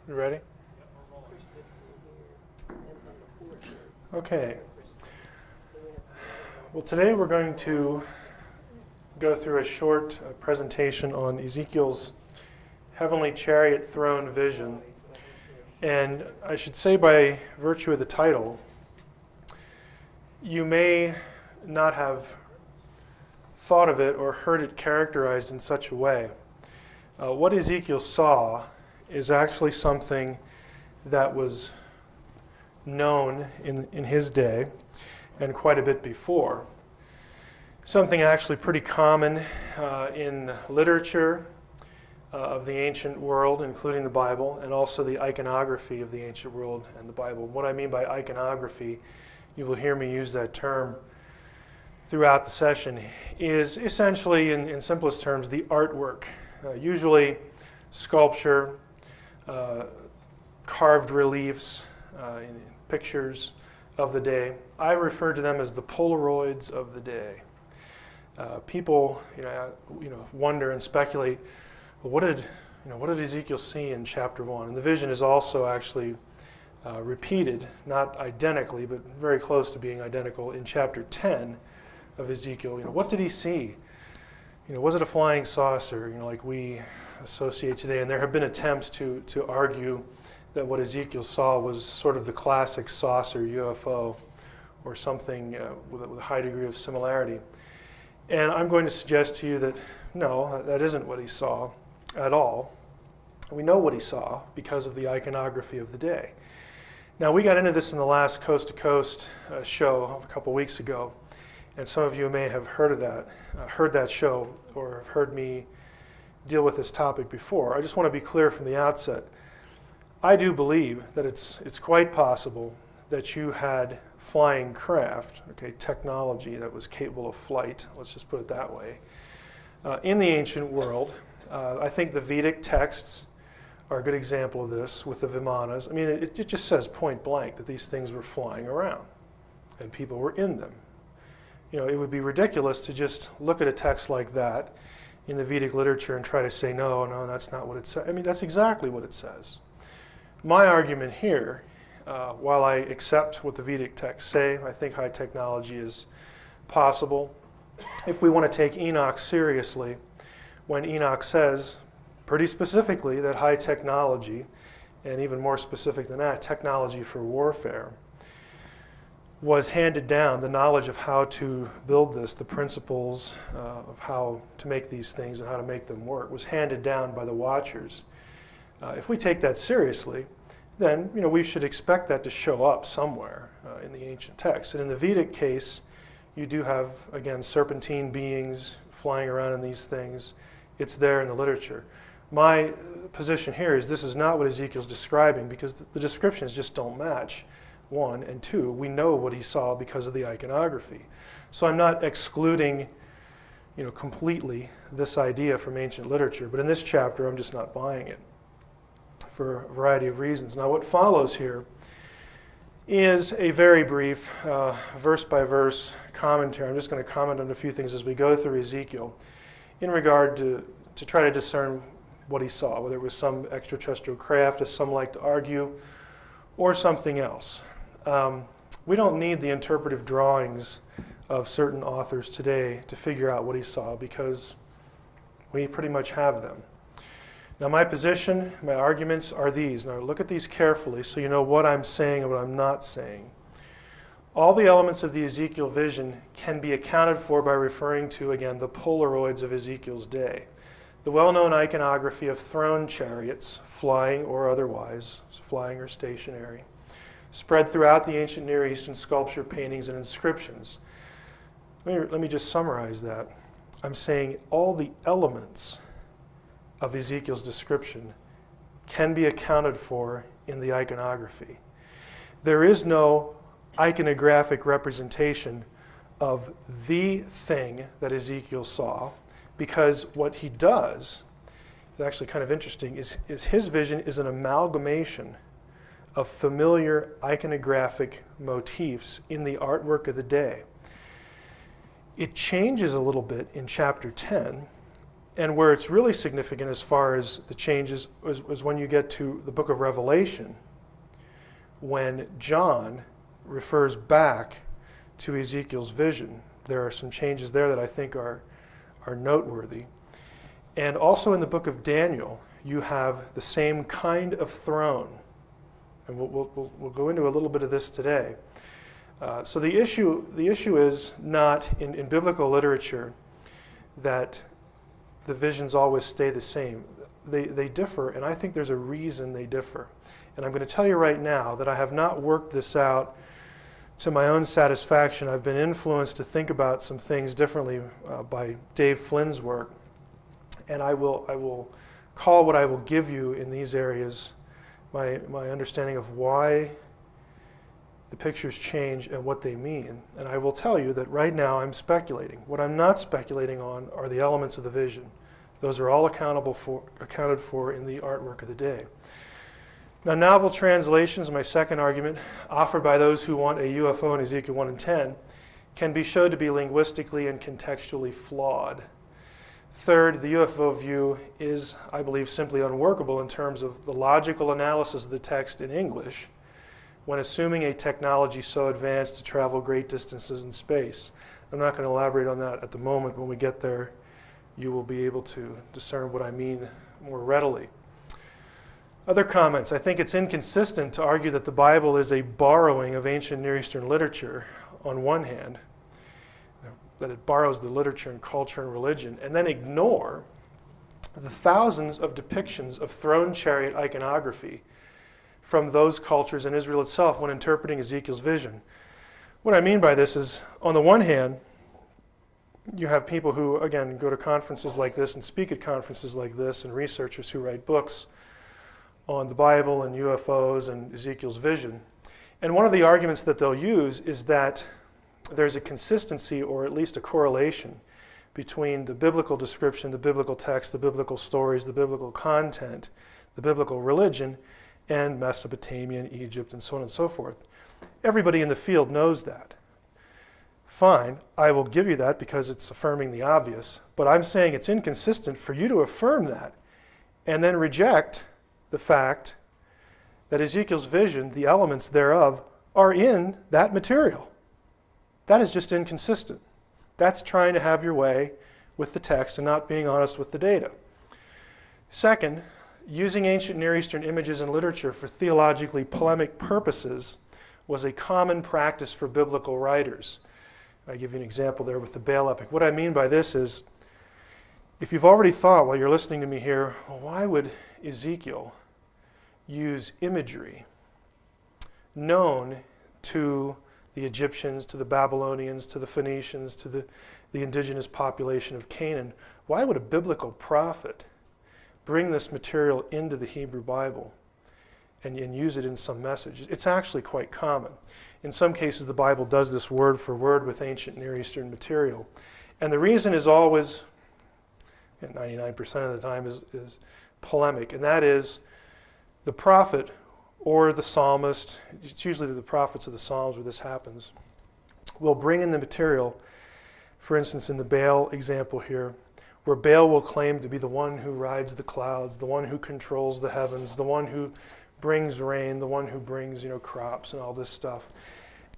You ready? Okay. Well, today we're going to go through a short presentation on Ezekiel's heavenly chariot throne vision. And I should say, by virtue of the title, you may not have thought of it or heard it characterized in such a way. What Ezekiel saw is actually something that was known in his day and quite a bit before. Something actually pretty common in literature of the ancient world, including the Bible, and also the iconography of the ancient world and the Bible. What I mean by iconography, you will hear me use that term throughout the session, is essentially, in simplest terms, the artwork. Usually sculpture, carved reliefs, pictures of the day. I refer to them as the Polaroids of the day. People, wonder and speculate. Well, what did Ezekiel see in chapter 1? And the vision is also actually repeated, not identically, but very close to being identical in chapter 10 of Ezekiel. What did he see? Was it a flying saucer? Like we associate today. And there have been attempts to argue that what Ezekiel saw was sort of the classic saucer UFO, or something with a high degree of similarity. And I'm going to suggest to you that no, that isn't what he saw at all. We know what he saw because of the iconography of the day. Now, we got into this in the last Coast to Coast show a couple weeks ago, and some of you may have heard that show, or have heard me deal with this topic before. I just want to be clear from the outset. I do believe that it's quite possible that you had flying craft, technology that was capable of flight, let's just put it that way, in the ancient world. I think the Vedic texts are a good example of this with the Vimanas. I mean, it just says point blank that these things were flying around and people were in them. It would be ridiculous to just look at a text like that in the Vedic literature and try to say, no, that's not what it says. I mean, that's exactly what it says. My argument here, while I accept what the Vedic texts say, I think high technology is possible. If we want to take Enoch seriously, when Enoch says pretty specifically that high technology, and even more specific than that, technology for warfare, was handed down, the knowledge of how to build this, the principles of how to make these things and how to make them work, was handed down by the Watchers. If we take that seriously, then we should expect that to show up somewhere in the ancient texts. And in the Vedic case, you do have, again, serpentine beings flying around in these things. It's there in the literature. My position here is this is not what Ezekiel's describing, because the descriptions just don't match. 1, and 2, we know what he saw because of the iconography. So I'm not excluding, completely this idea from ancient literature, but in this chapter I'm just not buying it for a variety of reasons. Now, what follows here is a very brief verse-by-verse commentary. I'm just going to comment on a few things as we go through Ezekiel in regard to try to discern what he saw, whether it was some extraterrestrial craft, as some like to argue, or something else. We don't need the interpretive drawings of certain authors today to figure out what he saw, because we pretty much have them. Now, my position, my arguments are these. Now, look at these carefully so you know what I'm saying and what I'm not saying. All the elements of the Ezekiel vision can be accounted for by referring to, again, the Polaroids of Ezekiel's day. The well-known iconography of throne chariots, flying or otherwise, flying or stationary, spread throughout the ancient Near East in sculpture, paintings, and inscriptions. Let me just summarize that. I'm saying all the elements of Ezekiel's description can be accounted for in the iconography. There is no iconographic representation of the thing that Ezekiel saw, because what he does, is actually kind of interesting, is his vision is an amalgamation of familiar iconographic motifs in the artwork of the day. It changes a little bit in chapter 10 And where it's really significant as far as the changes was when you get to the book of Revelation, when John refers back to Ezekiel's vision. There are some changes there that I think are noteworthy. And also in the book of Daniel, you have the same kind of throne. And we'll go into a little bit of this today. So the issue is not in biblical literature that the visions always stay the same. They differ, and I think there's a reason they differ. And I'm going to tell you right now that I have not worked this out to my own satisfaction. I've been influenced to think about some things differently by Dave Flynn's work. And I will call what I will give you in these areas my understanding of why the pictures change and what they mean. And I will tell you that right now I'm speculating. What I'm not speculating on are the elements of the vision. Those are all accounted for in the artwork of the day. Now, novel translations, my second argument, offered by those who want a UFO in Ezekiel 1 and 10, can be shown to be linguistically and contextually flawed. Third, the UFO view is, I believe, simply unworkable in terms of the logical analysis of the text in English when assuming a technology so advanced to travel great distances in space. I'm not going to elaborate on that at the moment. When we get there, you will be able to discern what I mean more readily. Other comments. I think it's inconsistent to argue that the Bible is a borrowing of ancient Near Eastern literature on one hand, that it borrows the literature and culture and religion, and then ignore the thousands of depictions of throne chariot iconography from those cultures in Israel itself when interpreting Ezekiel's vision. What I mean by this is, on the one hand, you have people who, again, go to conferences like this and speak at conferences like this, and researchers who write books on the Bible and UFOs and Ezekiel's vision. And one of the arguments that they'll use is that there's a consistency, or at least a correlation, between the biblical description, the biblical text, the biblical stories, the biblical content, the biblical religion, and Mesopotamia and Egypt and so on and so forth. Everybody in the field knows that. Fine, I will give you that because it's affirming the obvious, but I'm saying it's inconsistent for you to affirm that and then reject the fact that Ezekiel's vision, the elements thereof, are in that material. That is just inconsistent. That's trying to have your way with the text and not being honest with the data. Second, using ancient Near Eastern images and literature for theologically polemic purposes was a common practice for biblical writers. I give you an example there with the Baal epic. What I mean by this is, if you've already thought while you're listening to me here, well, why would Ezekiel use imagery known to the Egyptians, to the Babylonians, to the Phoenicians, to the indigenous population of Canaan? Why would a biblical prophet bring this material into the Hebrew Bible and use it in some message? It's actually quite common. In some cases, the Bible does this word for word with ancient Near Eastern material. And the reason is always, and 99% of the time, is polemic. And that is the prophet or the psalmist, it's usually the prophets of the Psalms where this happens, will bring in the material, for instance, in the Baal example here, where Baal will claim to be the one who rides the clouds, the one who controls the heavens, the one who brings rain, the one who brings, crops and all this stuff.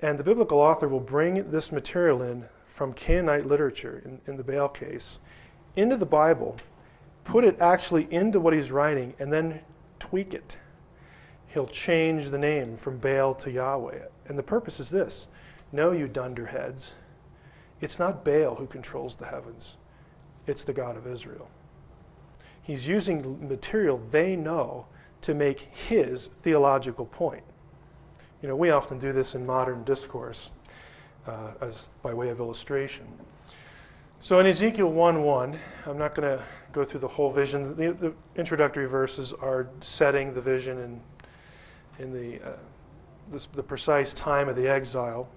And the biblical author will bring this material in from Canaanite literature, in the Baal case, into the Bible, put it actually into what he's writing, and then tweak it. He'll change the name from Baal to Yahweh. And the purpose is this: no, you dunderheads, it's not Baal who controls the heavens. It's the God of Israel. He's using material they know to make his theological point. We often do this in modern discourse as by way of illustration. So in Ezekiel 1:1, I'm not going to go through the whole vision. The introductory verses are setting the vision in the precise time of the exile.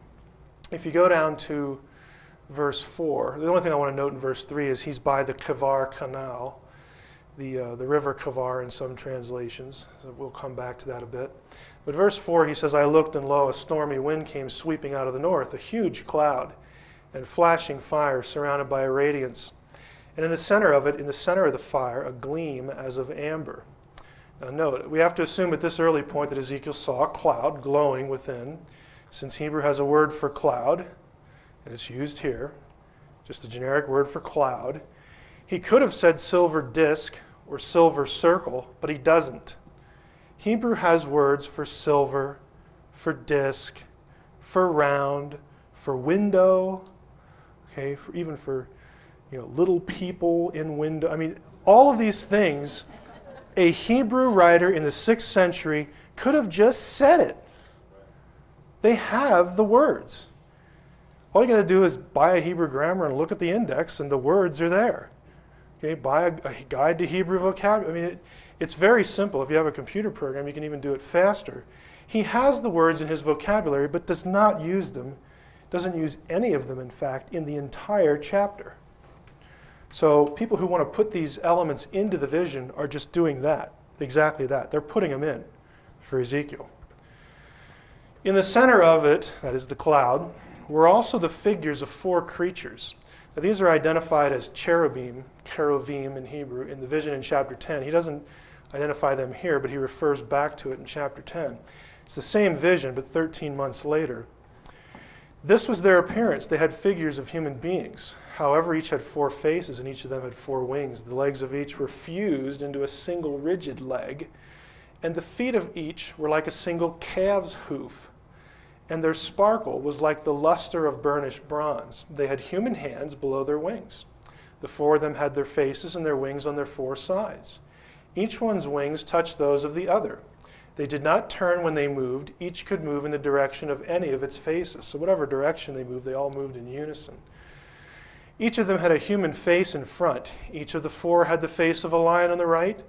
If you go down to verse 4, the only thing I want to note in verse 3 is he's by the Kavar Canal, the river Kavar in some translations. So we'll come back to that a bit. But verse 4, he says, I looked, and lo, a stormy wind came sweeping out of the north, a huge cloud, and flashing fire surrounded by a radiance. And in the center of it, in the center of the fire, a gleam as of amber. Now note, we have to assume at this early point that Ezekiel saw a cloud glowing within, since Hebrew has a word for cloud, and it's used here, just a generic word for cloud. He could have said silver disk or silver circle, but he doesn't. Hebrew has words for silver, for disk, for round, for window, okay, even for little people in window. I mean, all of these things, a Hebrew writer in the 6th century could have just said it. They have the words. All you got to do is buy a Hebrew grammar and look at the index, and the words are there. Okay, buy a guide to Hebrew vocabulary. I mean, it's very simple. If you have a computer program, you can even do it faster. He has the words in his vocabulary, but does not use them, doesn't use any of them, in fact, in the entire chapter. So people who want to put these elements into the vision are just doing that, exactly that. They're putting them in for Ezekiel. In the center of it, that is the cloud, were also the figures of 4 creatures. Now, these are identified as cherubim in Hebrew, in the vision in chapter 10. He doesn't identify them here, but he refers back to it in chapter 10. It's the same vision, but 13 months later. This was their appearance. They had figures of human beings. However, each had 4 faces, and each of them had 4 wings. The legs of each were fused into a single rigid leg, and the feet of each were like a single calf's hoof. And their sparkle was like the luster of burnished bronze. They had human hands below their wings. The 4 of them had their faces and their wings on their 4 sides. Each one's wings touched those of the other. They did not turn when they moved. Each could move in the direction of any of its faces. So whatever direction they moved, they all moved in unison. Each of them had a human face in front. Each of the 4 had the face of a lion on the right.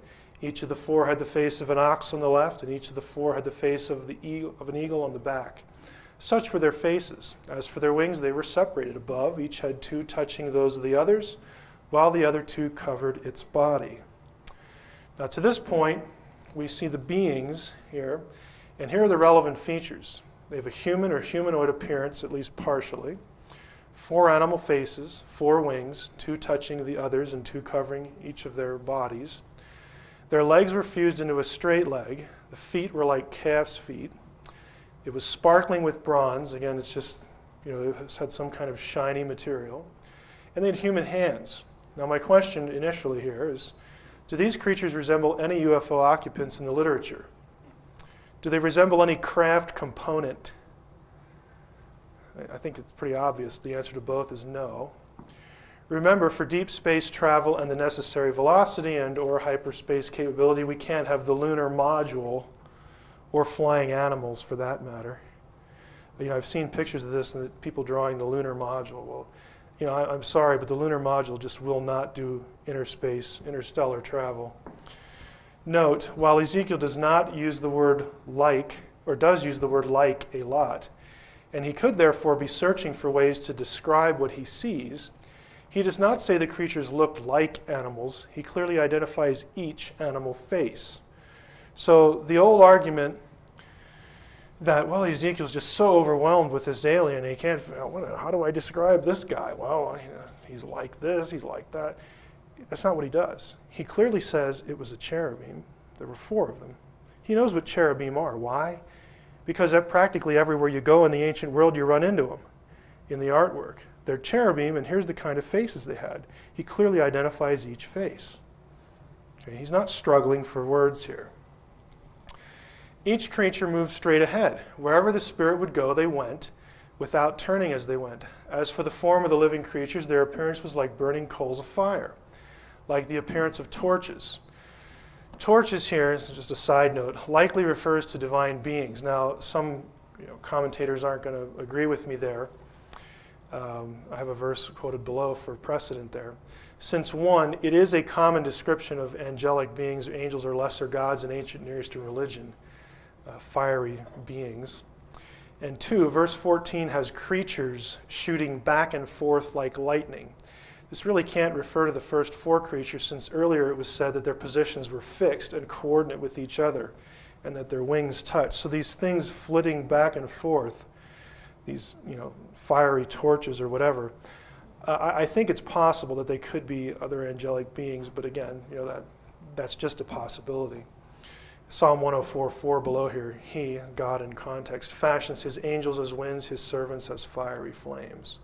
Each of the 4 had the face of an ox on the left, and each of the 4 had the face of an eagle on the back. Such were their faces. As for their wings, they were separated above. Each had 2 touching those of the others, while the other 2 covered its body. Now to this point, we see the beings here, and here are the relevant features. They have a human or humanoid appearance, at least partially. 4 animal faces, 4 wings, 2 touching the others and 2 covering each of their bodies. Their legs were fused into a straight leg. The feet were like calf's feet. It was sparkling with bronze. Again, it's just, it had some kind of shiny material. And they had human hands. Now my question initially here is, do these creatures resemble any UFO occupants in the literature? Do they resemble any craft component? I think it's pretty obvious. The answer to both is no. Remember, for deep space travel and the necessary velocity and or hyperspace capability, we can't have the lunar module or flying animals for that matter. I've seen pictures of this and people drawing the lunar module. Well, I'm sorry, but the lunar module just will not do interstellar travel. Note, while Ezekiel does not use the word like, or does use the word like a lot, and he could therefore be searching for ways to describe what he sees, he does not say the creatures looked like animals. He clearly identifies each animal face. So the old argument that, well, Ezekiel's just so overwhelmed with this alien, he can't, how do I describe this guy? Well, he's like this, he's like that. That's not what he does. He clearly says it was a cherubim. There were 4 of them. He knows what cherubim are. Why? Because practically everywhere you go in the ancient world, you run into them in the artwork. They're cherubim, and here's the kind of faces they had. He clearly identifies each face. Okay, he's not struggling for words here. Each creature moved straight ahead. Wherever the spirit would go, they went, without turning as they went. As for the form of the living creatures, their appearance was like burning coals of fire, like the appearance of torches. Torches here, is just a side note, likely refers to divine beings. Now, some commentators aren't going to agree with me there. I have a verse quoted below for precedent there. Since 1, it is a common description of angelic beings, angels or lesser gods in ancient Near Eastern religion, fiery beings. And 2, verse 14 has creatures shooting back and forth like lightning. This really can't refer to the first 4 creatures, since earlier it was said that their positions were fixed and coordinate with each other, and that their wings touched. So these things flitting back and forth, these fiery torches or whatever, I think it's possible that they could be other angelic beings, but again, that's just a possibility. Psalm 104:4 below here, he, God in context, fashions his angels as winds, his servants as fiery flames.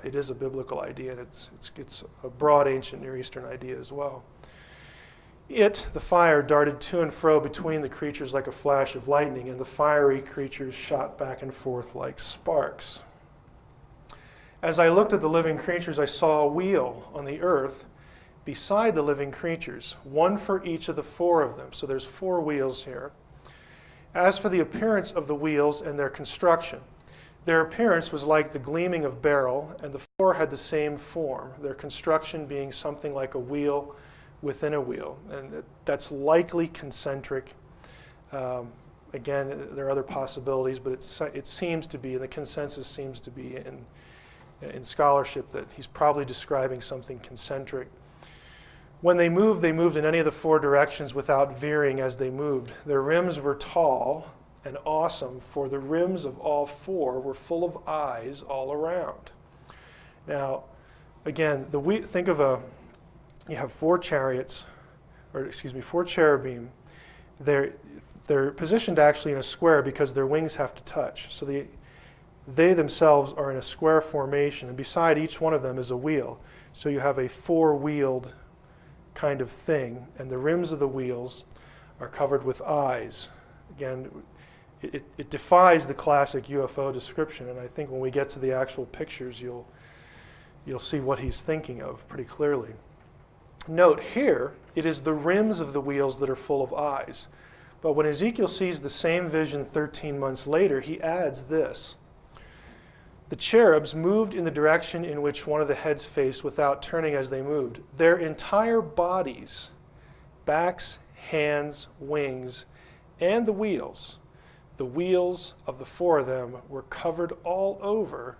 It is a biblical idea, and it's a broad ancient Near Eastern idea as well. It, the fire, darted to and fro between the creatures like a flash of lightning, and the fiery creatures shot back and forth like sparks. As I looked at the living creatures, I saw a wheel on the earth beside the living creatures, one for each of the four of them. So there's 4 wheels here. As for the appearance of the wheels and their construction, their appearance was like the gleaming of beryl, and the 4 had the same form, their construction being something like a wheel within a wheel. And that's likely concentric. Again, there are other possibilities, but it seems to be, and the consensus seems to be in scholarship, that he's probably describing something concentric. When they moved in any of the 4 directions without veering as they moved. Their rims were tall and awesome, for the rims of all 4 were full of eyes all around. Now, again, think of you have 4 chariots, or excuse me, 4 cherubim. They're positioned actually in a square because their wings have to touch. So they themselves are in a square formation, and beside each one of them is a wheel. So you have a 4-wheeled kind of thing, and the rims of the wheels are covered with eyes. Again, it defies the classic UFO description, and I think when we get to the actual pictures, you'll see what he's thinking of pretty clearly. Note here, it is the rims of the wheels that are full of eyes. But when Ezekiel sees the same vision 13 months later, he adds this. The cherubs moved in the direction in which one of the heads faced without turning as they moved. Their entire bodies, backs, hands, wings, and the wheels of the 4 of them were covered all over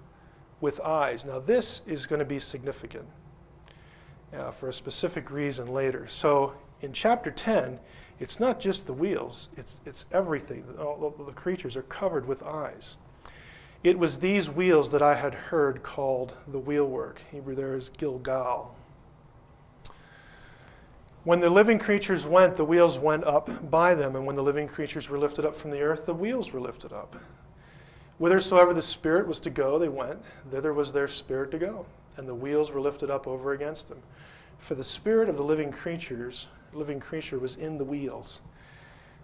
with eyes. Now this is going to be significant for a specific reason later. So in chapter 10, it's not just the wheels, it's everything. All the creatures are covered with eyes. It was these wheels that I had heard called the wheelwork. Hebrew there is Gilgal. When the living creatures went, the wheels went up by them, and when the living creatures were lifted up from the earth, the wheels were lifted up. Whithersoever the Spirit was to go, they went. Thither was their spirit to go, and the wheels were lifted up over against them. For the spirit of the living creature was in the wheels.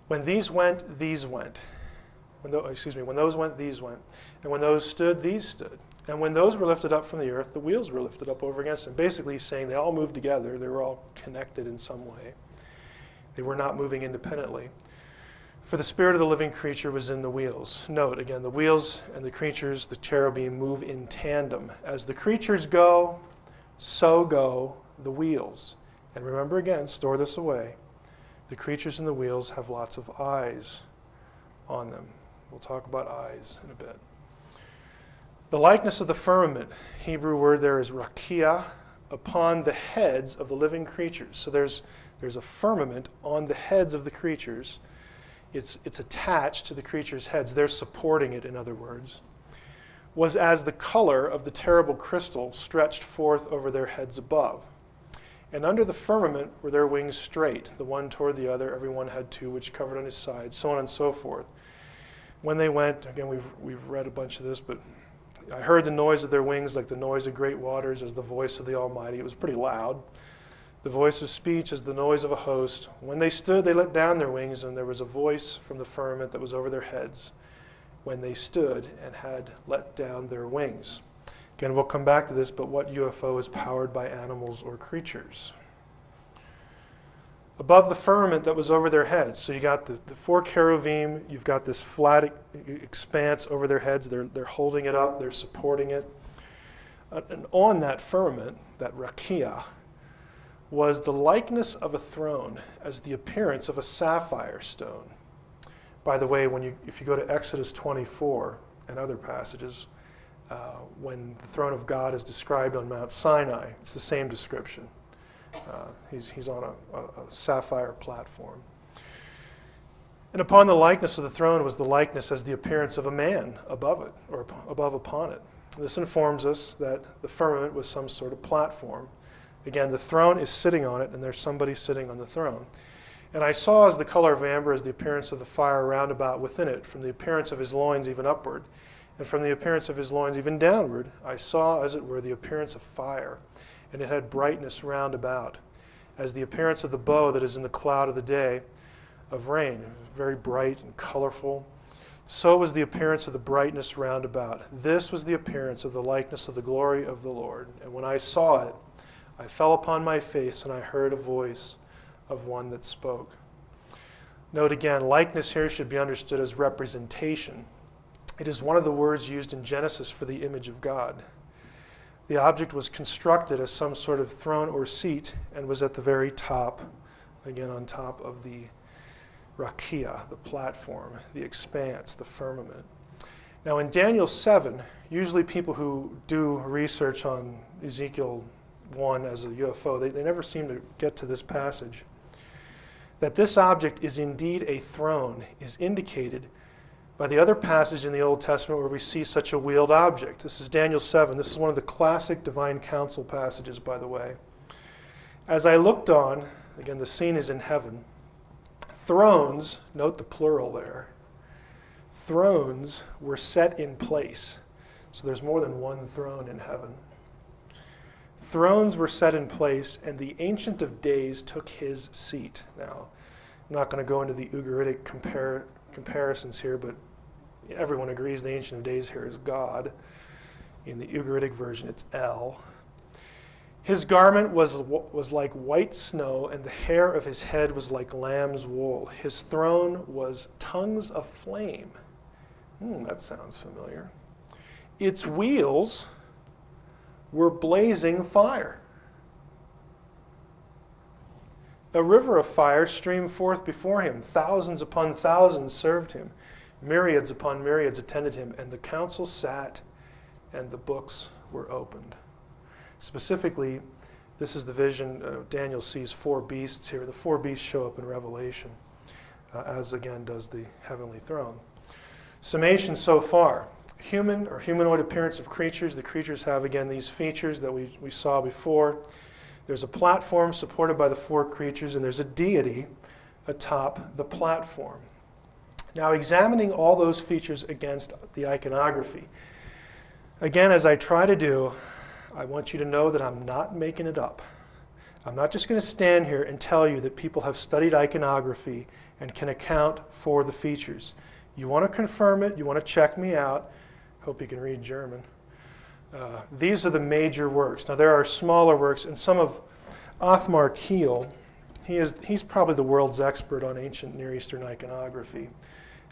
When these went, these went. When those went, these went. And when those stood, these stood. And when those were lifted up from the earth, the wheels were lifted up over against them. Basically he's saying they all moved together. They were all connected in some way. They were not moving independently. For the spirit of the living creature was in the wheels. Note, again, the wheels and the creatures, the cherubim, move in tandem. As the creatures go, so go the wheels. And remember again, store this away. The creatures and the wheels have lots of eyes on them. We'll talk about eyes in a bit. The likeness of the firmament, Hebrew word there is Raquel, upon the heads of the living creatures. So there's a firmament on the heads of the creatures. It's attached to the creatures' heads. They're supporting it, in other words. Was as the color of the terrible crystal stretched forth over their heads above. And under the firmament were their wings straight, the one toward the other. Every one had 2 which covered on his side, so on and so forth. When they went, again, we've read a bunch of this, but I heard the noise of their wings like the noise of great waters, as the voice of the Almighty. It was pretty loud. The voice of speech as the noise of a host. When they stood, they let down their wings, and there was a voice from the firmament that was over their heads when they stood and had let down their wings. Again, we'll come back to this, but what UFO is powered by animals or creatures? Above the firmament that was over their heads. So you got the 4 cherubim, you've got this flat expanse over their heads. They're holding it up, they're supporting it. And on that firmament, that Raquel, was the likeness of a throne as the appearance of a sapphire stone. By the way, if you go to Exodus 24 and other passages, when the throne of God is described on Mount Sinai, it's the same description. He's on a sapphire platform. And upon the likeness of the throne was the likeness as the appearance of a man above it, or above upon it. This informs us that the firmament was some sort of platform. Again, the throne is sitting on it, and there's somebody sitting on the throne. And I saw as the color of amber as the appearance of the fire round about within it, from the appearance of his loins even upward, and from the appearance of his loins even downward, I saw, as it were, the appearance of fire, and it had brightness round about, as the appearance of the bow that is in the cloud of the day of rain. It was very bright and colorful. So was the appearance of the brightness round about. This was the appearance of the likeness of the glory of the Lord. And when I saw it, I fell upon my face, and I heard a voice of one that spoke. Note again, likeness here should be understood as representation. It is one of the words used in Genesis for the image of God. The object was constructed as some sort of throne or seat and was at the very top, again on top of the Raquel, the platform, the expanse, the firmament. Now in Daniel 7, usually people who do research on Ezekiel 1 as a UFO, they never seem to get to this passage. That this object is indeed a throne is indicated by the other passage in the Old Testament where we see such a wheeled object. This is Daniel 7. This is one of the classic divine council passages, by the way. As I looked on, again, the scene is in heaven. Thrones, note the plural there, thrones were set in place. So there's more than one throne in heaven. Thrones were set in place, and the Ancient of Days took his seat. Now, I'm not going to go into the Ugaritic comparisons here, but everyone agrees the Ancient of Days here is God. In the Ugaritic version, it's El. His garment was like white snow, and the hair of his head was like lamb's wool. His throne was tongues of flame. That sounds familiar. Its wheels were blazing fire. A river of fire streamed forth before him. Thousands upon thousands served him. Myriads upon myriads attended him. And the council sat, and the books were opened. Specifically, this is the vision. Daniel sees four beasts here. The four beasts show up in Revelation, as again does the heavenly throne. Summation so far. Human or humanoid appearance of creatures. The creatures have, again, these features that we saw before. There's a platform supported by the four creatures, and there's a deity atop the platform. Now, examining all those features against the iconography. Again, as I try to do, I want you to know that I'm not making it up. I'm not just going to stand here and tell you that people have studied iconography and can account for the features. You want to confirm it, you want to check me out. Hope you can read German. These are the major works. Now there are smaller works, and some of Othmar Kiel, he's probably the world's expert on ancient Near Eastern iconography,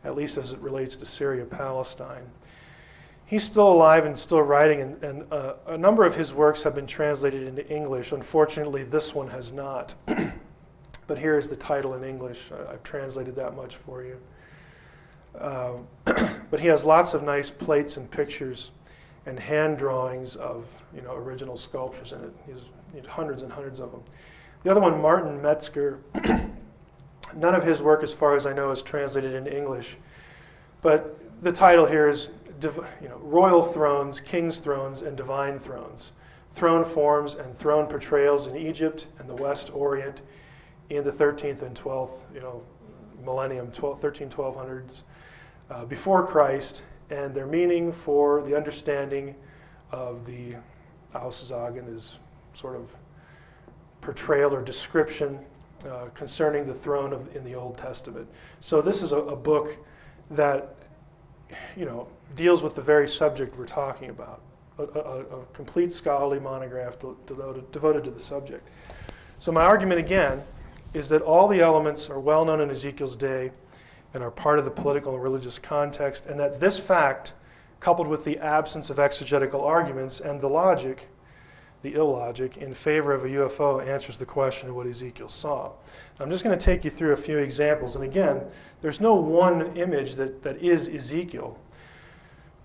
at least as it relates to Syria, Palestine. He's still alive and still writing, and a number of his works have been translated into English. Unfortunately, this one has not. But here is the title in English. I've translated that much for you. But he has lots of nice plates and pictures and hand drawings of original sculptures in it. He's hundreds and hundreds of them. The other one, Martin Metzger, none of his work, as far as I know, is translated into English. But the title here is Royal Thrones, King's Thrones, and Divine Thrones. Throne forms and throne portrayals in Egypt and the West Orient in the 13th and 12th millennium, 1200s, before Christ, and their meaning for the understanding of the Aussagen is sort of portrayal or description concerning the throne in the Old Testament. So this is a book that deals with the very subject we're talking about, a complete scholarly monograph devoted to the subject. So my argument again is that all the elements are well known in Ezekiel's day and are part of the political and religious context, and that this fact, coupled with the absence of exegetical arguments and the logic, the illogic, in favor of a UFO answers the question of what Ezekiel saw. I'm just going to take you through a few examples, and again, there's no one image that is Ezekiel.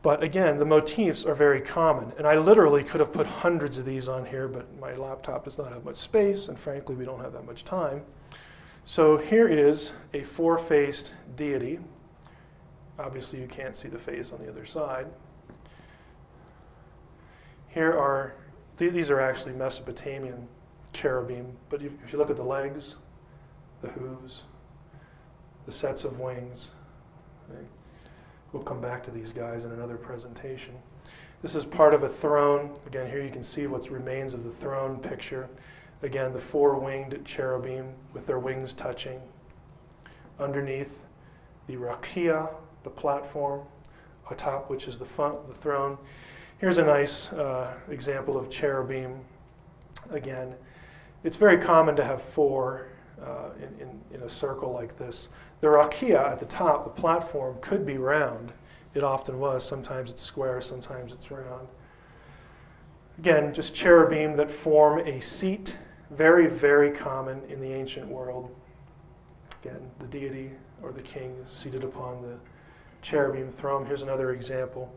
But again, the motifs are very common, and I literally could have put hundreds of these on here, but my laptop does not have much space, and frankly, we don't have that much time. So here is a four-faced deity. Obviously, you can't see the face on the other side. Here are, these are actually Mesopotamian cherubim, but if you look at the legs, the hooves, the sets of wings, okay? We'll come back to these guys in another presentation. This is part of a throne. Again, here you can see what's remains of the throne picture. Again, the four-winged cherubim with their wings touching. Underneath, the rakia, the platform, atop which is the throne. Here's a nice example of cherubim. Again, it's very common to have four in a circle like this. The rakia at the top, the platform, could be round. It often was. Sometimes it's square, sometimes it's round. Again, just cherubim that form a seat. Very, very common in the ancient world. Again, the deity or the king is seated upon the cherubim throne. Here's another example.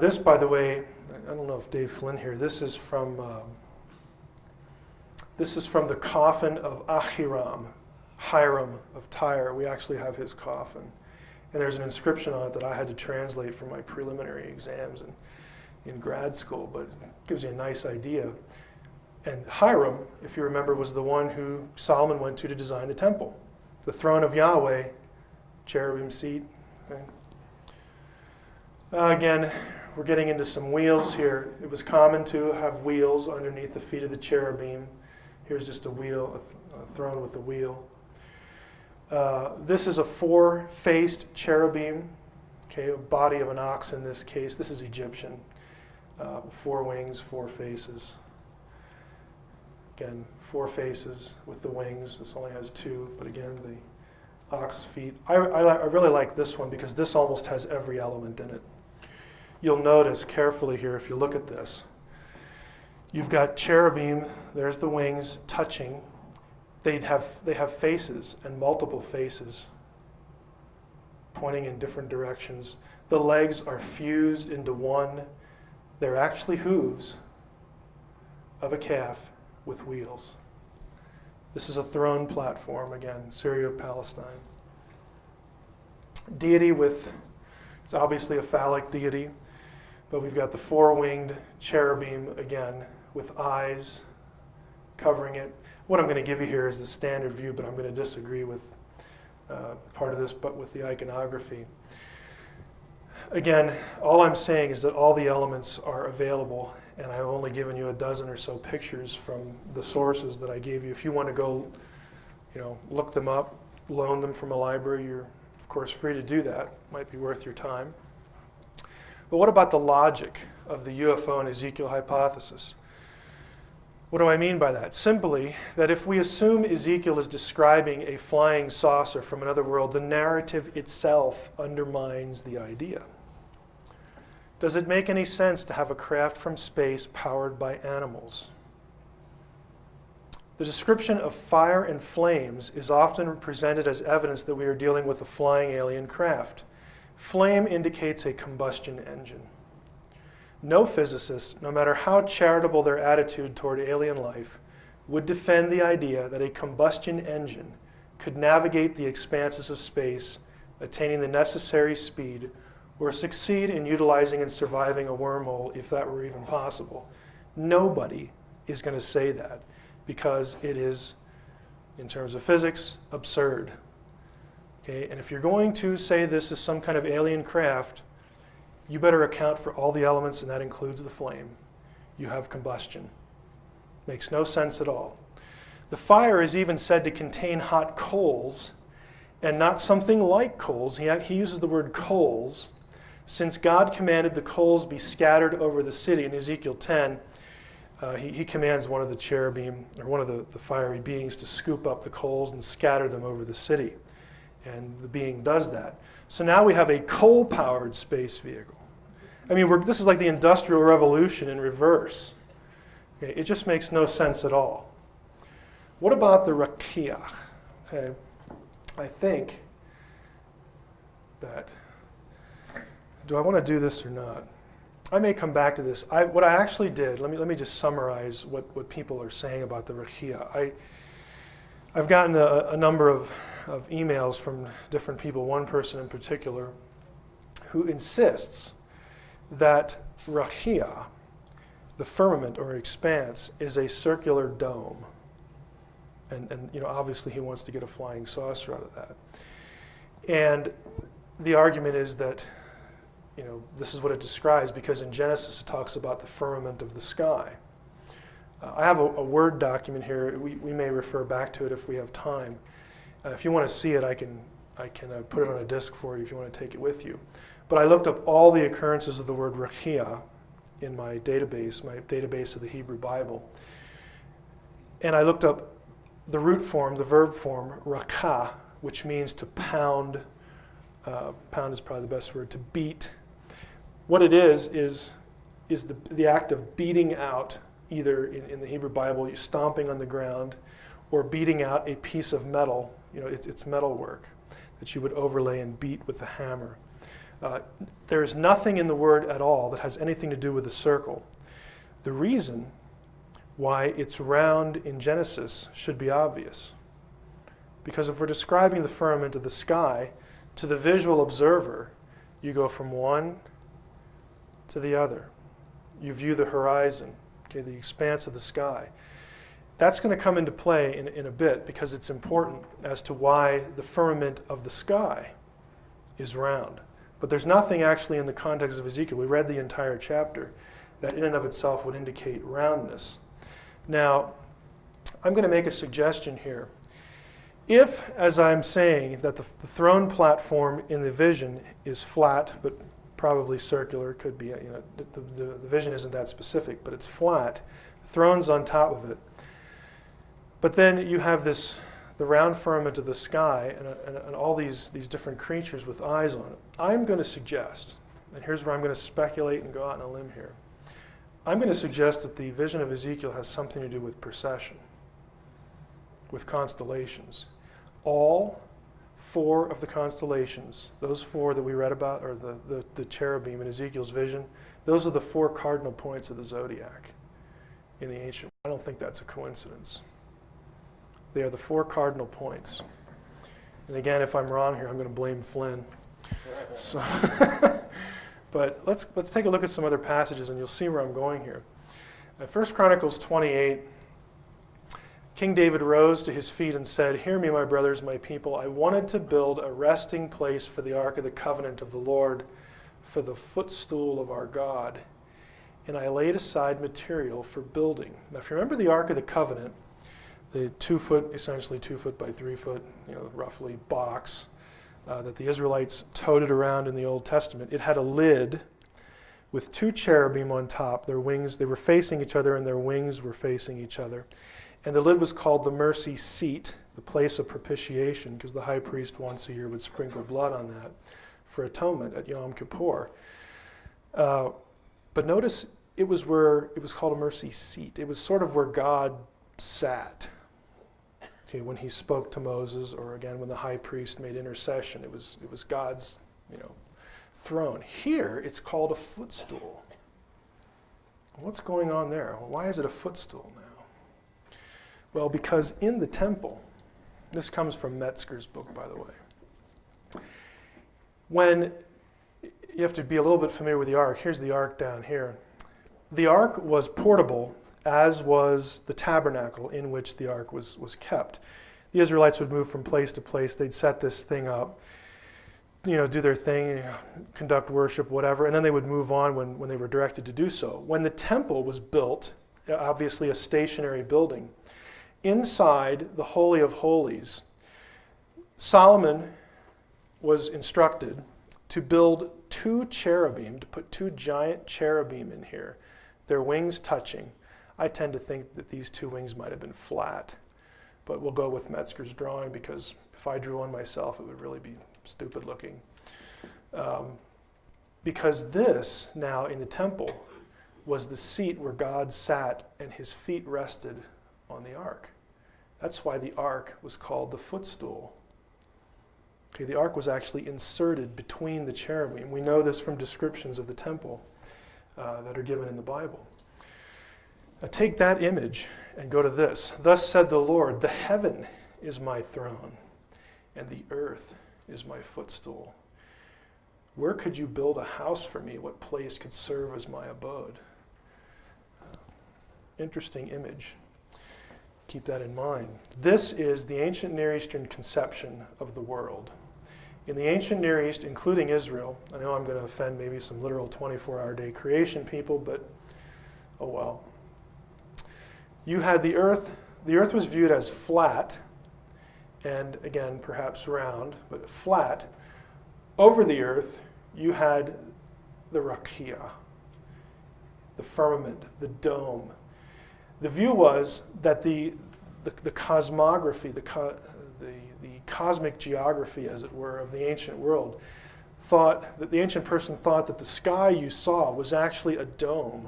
This, by the way, I don't know if Dave Flynn here, this is from the coffin of Hiram of Tyre. We actually have his coffin. And there's an inscription on it that I had to translate for my preliminary exams in grad school, but it gives you a nice idea. And Hiram, if you remember, was the one who Solomon went to design the temple. The throne of Yahweh, cherubim seat. Okay. Again, we're getting into some wheels here. It was common to have wheels underneath the feet of the cherubim. Here's just a wheel, a throne with a wheel. This is a four-faced cherubim, okay, a body of an ox in this case. This is Egyptian. Four wings, four faces. Again, four faces with the wings. This only has two, but again, the ox feet. I really like this one because this almost has every element in it. You'll notice carefully here, if you look at this, you've got cherubim, there's the wings touching. They have faces and multiple faces pointing in different directions. The legs are fused into one. They're actually hooves of a calf with wheels. This is a throne platform, again, Syrio-Palestine. Deity it's obviously a phallic deity, but we've got the four-winged cherubim, again, with eyes covering it. What I'm going to give you here is the standard view, but I'm going to disagree with part of this, but with the iconography. Again, all I'm saying is that all the elements are available, and I've only given you a dozen or so pictures from the sources that I gave you. If you want to go, look them up, loan them from a library, you're of course free to do that. Might be worth your time. But what about the logic of the UFO and Ezekiel hypothesis? What do I mean by that? Simply that if we assume Ezekiel is describing a flying saucer from another world, the narrative itself undermines the idea. Does it make any sense to have a craft from space powered by animals? The description of fire and flames is often presented as evidence that we are dealing with a flying alien craft. Flame indicates a combustion engine. No physicist, no matter how charitable their attitude toward alien life, would defend the idea that a combustion engine could navigate the expanses of space, attaining the necessary speed, or succeed in utilizing and surviving a wormhole if that were even possible. Nobody is going to say that because it is, in terms of physics, absurd. Okay? And if you're going to say this is some kind of alien craft, you better account for all the elements, and that includes the flame. You have combustion. Makes no sense at all. The fire is even said to contain hot coals, and not something like coals. He uses the word coals, since God commanded the coals be scattered over the city. In Ezekiel 10, he commands one of the cherubim, or one of the fiery beings, to scoop up the coals and scatter them over the city. And the being does that. So now we have a coal-powered space vehicle. I mean, this is like the Industrial Revolution in reverse. Okay, it just makes no sense at all. What about the rakia? Okay, I think that, do I want to do this or not? I may come back to this. What I actually did, let me just summarize what people are saying about the rakia. I've gotten a number of emails from different people, one person in particular, who insists that rakia the firmament or expanse is a circular dome. And obviously he wants to get a flying saucer out of that. And the argument is that, this is what it describes, because in Genesis it talks about the firmament of the sky. I have a Word document here. We may refer back to it if we have time. If you want to see it, I can put it on a disk for you if you want to take it with you. But I looked up all the occurrences of the word Raquel in my database of the Hebrew Bible. And I looked up the root form, the verb form, rakah, which means to pound. Pound is probably the best word, to beat. What it is the act of beating out, either in the Hebrew Bible, you're stomping on the ground, or beating out a piece of metal. It's metal work that you would overlay and beat with a hammer. There is nothing in the word at all that has anything to do with a circle. The reason why it's round in Genesis should be obvious. Because if we're describing the firmament of the sky, to the visual observer, you go from one to the other. You view the horizon, the expanse of the sky. That's going to come into play in a bit, because it's important as to why the firmament of the sky is round. But there's nothing actually in the context of Ezekiel. We read the entire chapter that in and of itself would indicate roundness. Now, I'm going to make a suggestion here. If, as I'm saying, that the throne platform in the vision is flat, but probably circular, could be, the vision isn't that specific, but it's flat, throne's on top of it. But then you have the round firmament of the sky and all these different creatures with eyes on it. I'm going to suggest, and here's where I'm going to speculate and go out on a limb here. I'm going to suggest that the vision of Ezekiel has something to do with precession, with constellations. All four of the constellations, those four that we read about, or the cherubim in Ezekiel's vision, those are the four cardinal points of the zodiac in the ancient. I don't think that's a coincidence. They are the four cardinal points. And again, if I'm wrong here, I'm going to blame Flynn. So but let's take a look at some other passages, and you'll see where I'm going here. 1 Chronicles 28, King David rose to his feet and said, "Hear me, my brothers, my people. I wanted to build a resting place for the ark of the covenant of the Lord, for the footstool of our God. And I laid aside material for building." Now, if you remember the ark of the covenant, the essentially 2 foot by 3 foot, roughly box that the Israelites toted around in the Old Testament, it had a lid with 2 cherubim on top. Their wings, they were facing each other, and their wings were facing each other. And the lid was called the mercy seat, the place of propitiation, because the high priest once a year would sprinkle blood on that for atonement at Yom Kippur. But notice it was called a mercy seat. It was sort of where God sat. When he spoke to Moses, or again when the high priest made intercession, it was God's throne. Here it's called a footstool. What's going on there? Why is it a footstool now? Well, because in the temple, this comes from Metzger's book, by the way. When you have to be a little bit familiar with the ark. Here's the ark down here. The ark was portable, as was the tabernacle in which the ark was kept. The Israelites would move from place to place. They'd set this thing up, do their thing, conduct worship, whatever, and then they would move on when they were directed to do so. When the temple was built, obviously a stationary building, inside the Holy of Holies, Solomon was instructed to build 2 cherubim, to put 2 giant cherubim in here, their wings touching. I tend to think that these 2 wings might have been flat, but we'll go with Metzger's drawing, because if I drew one myself, it would really be stupid looking. Because this, now in the temple, was the seat where God sat and his feet rested on the ark. That's why the ark was called the footstool. The ark was actually inserted between the cherubim. We know this from descriptions of the temple that are given in the Bible. Now take that image and go to this. "Thus said the Lord, the heaven is my throne, and the earth is my footstool. Where could you build a house for me? What place could serve as my abode?" interesting image. Keep that in mind. This is the ancient Near Eastern conception of the world. In the ancient Near East, including Israel, I know I'm going to offend maybe some literal 24-hour day creation people, but oh well. You had the earth was viewed as flat, and again, perhaps round, but flat. Over the earth, you had the Raquel, the firmament, the dome. The view was that the cosmography, the cosmic geography, as it were, of the ancient world, thought that the ancient person thought that the sky you saw was actually a dome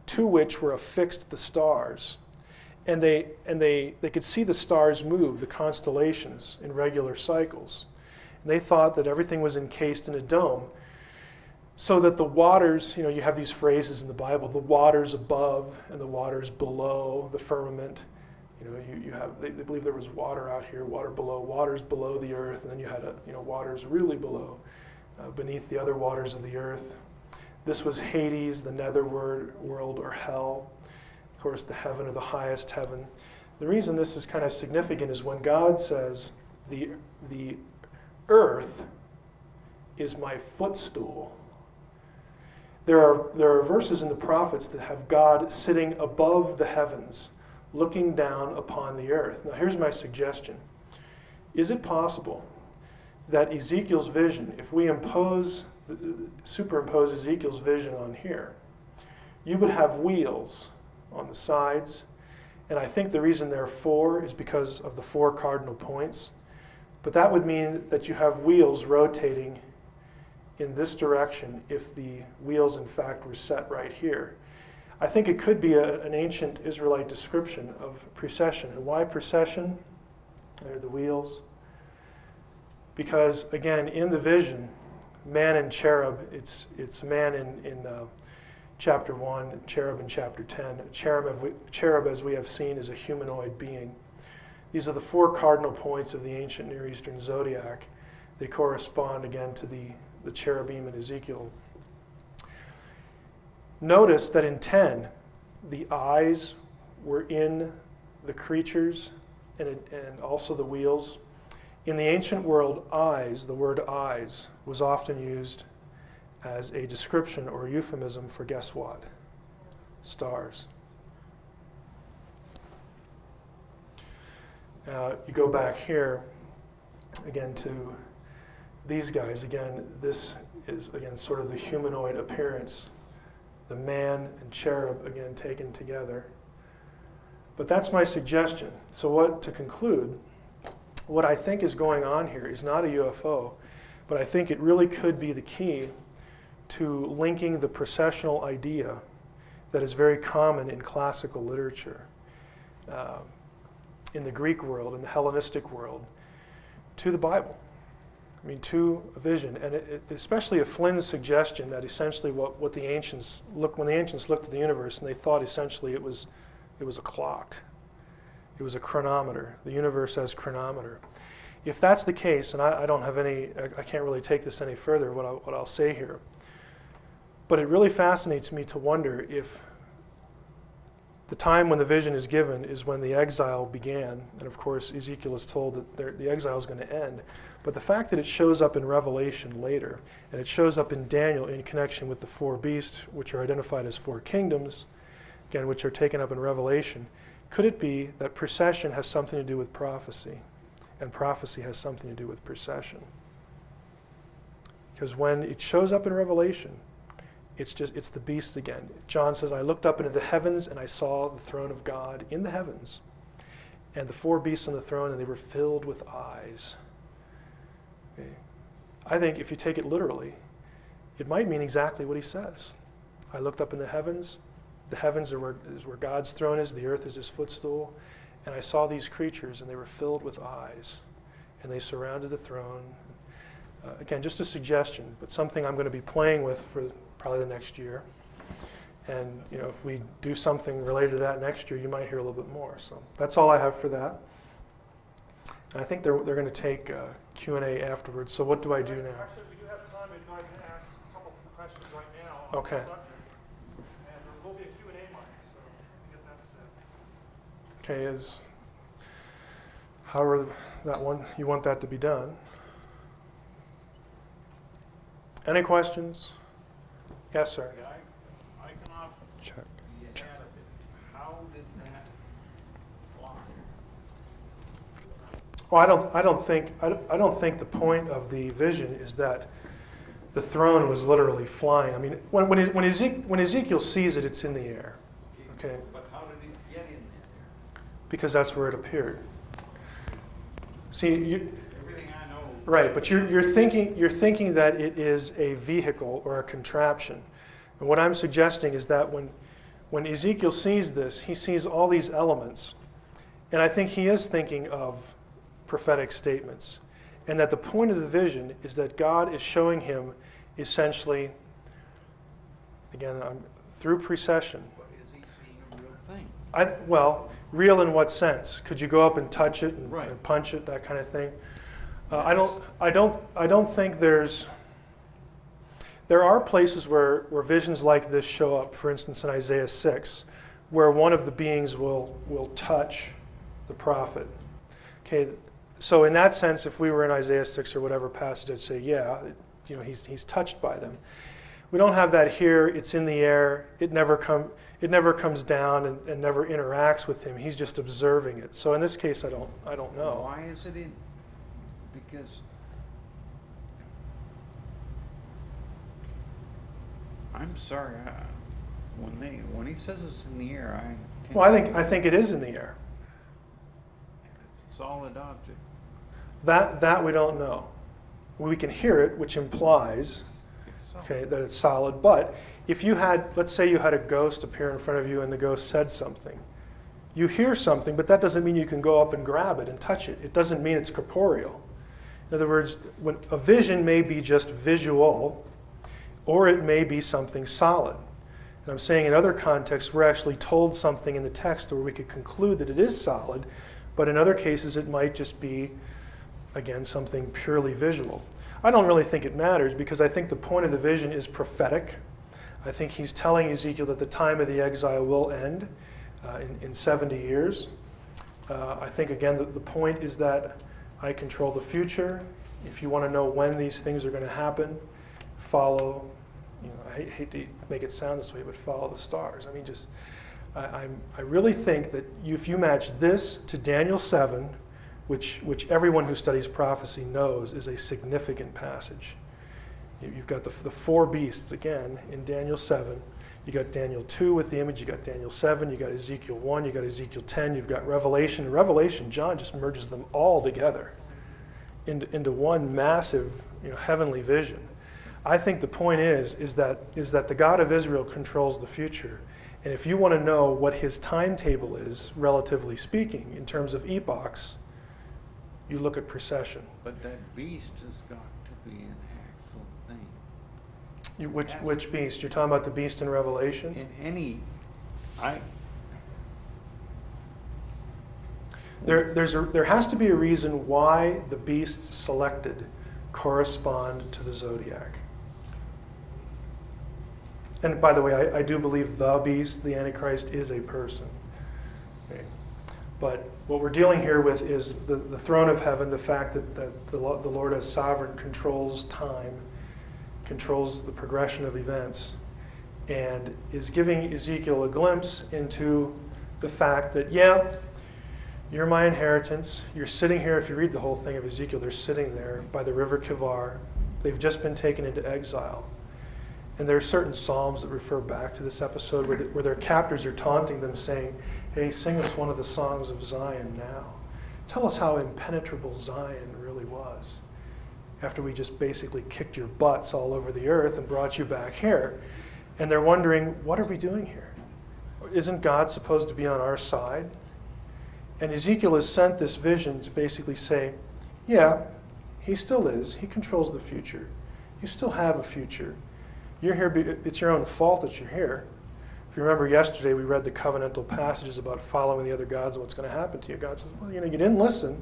to which were affixed the stars. And they could see the stars move, the constellations, in regular cycles. And they thought that everything was encased in a dome, so that the waters, you have these phrases in the Bible, the waters above and the waters below the firmament. They believe there was water out here, waters below the earth, and then you had waters really below, beneath the other waters of the earth. This was Hades, the netherworld or hell. Of course, the heaven or the highest heaven. The reason this is kind of significant is when God says, the earth is my footstool. There are verses in the prophets that have God sitting above the heavens, looking down upon the earth. Now here's my suggestion. Is it possible that Ezekiel's vision, if we superimpose Ezekiel's vision on here, you would have wheels on the sides, and I think the reason there are 4 is because of the 4 cardinal points, but that would mean that you have wheels rotating in this direction if the wheels in fact were set right here. I think it could be an ancient Israelite description of precession. And why precession? There are the wheels. Because again, in the vision, man and cherub, it's man in chapter 1, cherub in chapter 10. Cherub, as we have seen, is a humanoid being. These are the 4 cardinal points of the ancient Near Eastern zodiac. They correspond again to the cherubim in Ezekiel. Notice that in 10, the eyes were in the creatures and also the wheels. In the ancient world, eyes, the word eyes, was often used as a description or euphemism for guess what? Stars. Now, you go back here again to these guys. Again, this is again sort of the humanoid appearance. The man and cherub again taken together. But that's my suggestion. So to conclude, what I think is going on here is not a UFO, but I think it really could be the key to linking the processional idea that is very common in classical literature, in the Greek world, in the Hellenistic world, to the Bible. I mean, to a vision, and especially a Flynn's suggestion that essentially what the ancients when the ancients looked at the universe, and they thought essentially it was a clock, it was a chronometer, the universe as chronometer. If that's the case, and I don't have I can't really take this any further, what I'll say here, but it really fascinates me to wonder if the time when the vision is given is when the exile began, and of course Ezekiel is told that the exile is going to end. But the fact that it shows up in Revelation later, and it shows up in Daniel in connection with the 4 beasts, which are identified as 4 kingdoms, again, which are taken up in Revelation, could it be that precession has something to do with prophecy, and prophecy has something to do with precession? Because when it shows up in Revelation, it's the beasts again. John says, I looked up into the heavens and I saw the throne of God in the heavens, and the 4 beasts on the throne, and they were filled with eyes. Okay. I think if you take it literally, it might mean exactly what he says. I looked up in the heavens is where God's throne is, the earth is his footstool, and I saw these creatures, and they were filled with eyes, and they surrounded the throne. Again, just a suggestion, but something I'm going to be playing with for probably the next year. And if we do something related to that next year, you might hear a little bit more. So that's all I have for that. And I think they're going to take Q&A afterwards. So what do I do now? Actually, we do have time. I'd like to ask a couple of questions right now on Okay. the subject. And there will be a Q&A mic, so get that set. Okay, however that one, you want that to be done. Any questions? Yes, sir. I cannot Check. be ahead of it. How did that fly? Well, I don't think the point of the vision is that the throne was literally flying. I mean, when Ezekiel sees it, it's in the air. Okay. But how did it get in there? Because that's where it appeared. See, Everything I know. right, but you're thinking that it is a vehicle or a contraption. And what I'm suggesting is that when Ezekiel sees this, he sees all these elements. And I think he is thinking of prophetic statements. And that the point of the vision is that God is showing him essentially, again, through precession. But is he seeing a real thing? Well, real in what sense? Could you go up and touch it and, Right. and punch it, that kind of thing? I don't think there are places where visions like this show up. For instance, in Isaiah 6, where one of the beings will touch the prophet. Okay, so in that sense, if we were in Isaiah 6 or whatever passage, I'd say, yeah, he's touched by them. We don't have that here. It's in the air. It never comes down and never interacts with him. He's just observing it. So in this case, I don't know. Why is it in? Because I'm sorry. When he says it's in the air, Well, I think it is in the air. it's a solid object. That we don't know. We can hear it, which implies It's solid. okay, that it's solid. But if let's say you had a ghost appear in front of you and the ghost said something. You hear something, but that doesn't mean you can go up and grab it and touch it. It doesn't mean it's corporeal. In other words, when a vision may be just visual, or it may be something solid. And I'm saying in other contexts, we're actually told something in the text where we could conclude that it is solid, but in other cases it might just be, again, something purely visual. I don't really think it matters because I think the point of the vision is prophetic. I think he's telling Ezekiel that the time of the exile will end in 70 years. I think, again, the point is that I control the future. If you want to know when these things are going to happen, follow, I hate to make it sound this way, but follow the stars. I mean, I really think that if you match this to Daniel 7, which everyone who studies prophecy knows is a significant passage. You've got the four beasts, again, in Daniel 7. You got Daniel 2 with the image, you got Daniel 7, you got Ezekiel 1, you got Ezekiel 10, you've got Revelation. Revelation, John just merges them all together into one massive heavenly vision. I think the point is that the God of Israel controls the future. And if you want to know what his timetable is, relatively speaking, in terms of epochs, you look at precession. But that beast has got to be an actual thing. Which beast? You're talking about the beast in Revelation? In any, There has to be a reason why the beasts selected correspond to the zodiac. And by the way, I do believe the beast, the Antichrist, is a person. Okay. But what we're dealing here with is the throne of heaven, the fact that the Lord as sovereign controls time, controls the progression of events, and is giving Ezekiel a glimpse into the fact that, yeah, you're my inheritance. You're sitting here. If you read the whole thing of Ezekiel, they're sitting there by the river Kivar. They've just been taken into exile. And there are certain psalms that refer back to this episode where their captors are taunting them, saying, hey, sing us one of the songs of Zion now. Tell us how impenetrable Zion really was after we just basically kicked your butts all over the earth and brought you back here. And they're wondering, what are we doing here? Isn't God supposed to be on our side? And Ezekiel has sent this vision to basically say, yeah, he still is. He controls the future. You still have a future. You're here, it's your own fault that you're here. If you remember yesterday, we read the covenantal passages about following the other gods and what's going to happen to you. God says, well, you didn't listen.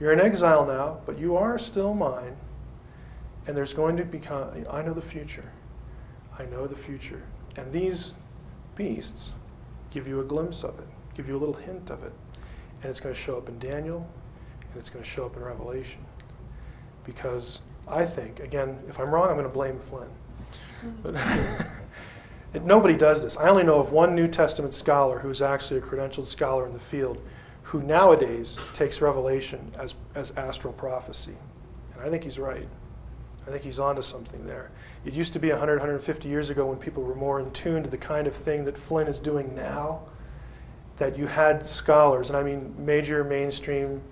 You're in exile now, but you are still mine. And there's going to become, I know the future. I know the future. And these beasts give you a glimpse of it, give you a little hint of it. And it's going to show up in Daniel, and it's going to show up in Revelation. Because I think, again, if I'm wrong, I'm going to blame Flynn. But nobody does this. I only know of one New Testament scholar who's actually a credentialed scholar in the field who nowadays takes Revelation as astral prophecy. And I think he's right. I think he's onto something there. It used to be 100, 150 years ago when people were more in tune to the kind of thing that Flynn is doing now, that you had scholars, and I mean major mainstream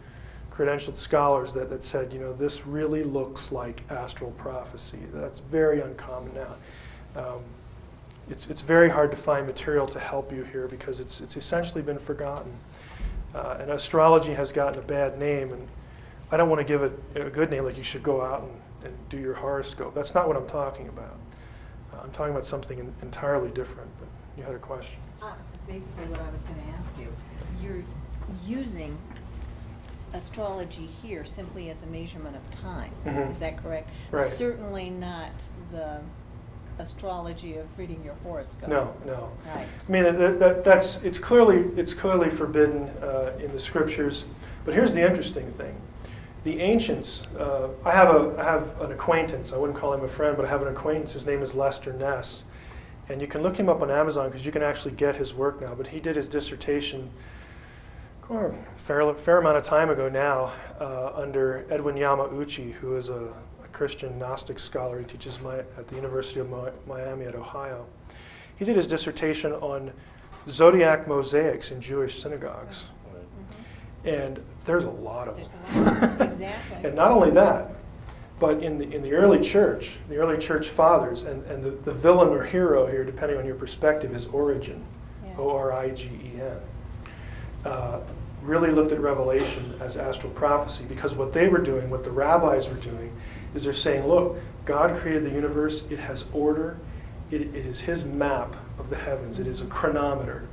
credentialed scholars that said, you know, this really looks like astral prophecy. That's very uncommon now. It's very hard to find material to help you here because it's essentially been forgotten. And astrology has gotten a bad name, and I don't want to give it a good name, like you should go out and do your horoscope. That's not what I'm talking about. I'm talking about something entirely different, but you had a question. That's basically what I was going to ask you. You're using astrology here simply as a measurement of time. Mhm. Is that correct? Right. Certainly not the astrology of reading your horoscope. No. Right. I mean, it's clearly forbidden in the scriptures. But here's the interesting thing: the ancients. I have an acquaintance. I wouldn't call him a friend, but I have an acquaintance. His name is Lester Ness, and you can look him up on Amazon because you can actually get his work now. But he did his dissertation a fair amount of time ago now under Edwin Yamauchi, who is a Christian Gnostic scholar. He teaches at the University of Miami at Ohio. He did his dissertation on zodiac mosaics in Jewish synagogues. And there's a lot of them. Exactly. And not only that, but in the early church, the early church fathers, and the villain or hero here, depending on your perspective, is Origen, Yes. Origen. Really looked at Revelation as astral prophecy, because what they were doing, what the rabbis were doing, is they're saying, look, God created the universe, it has order, it is his map of the heavens, it is a chronometer.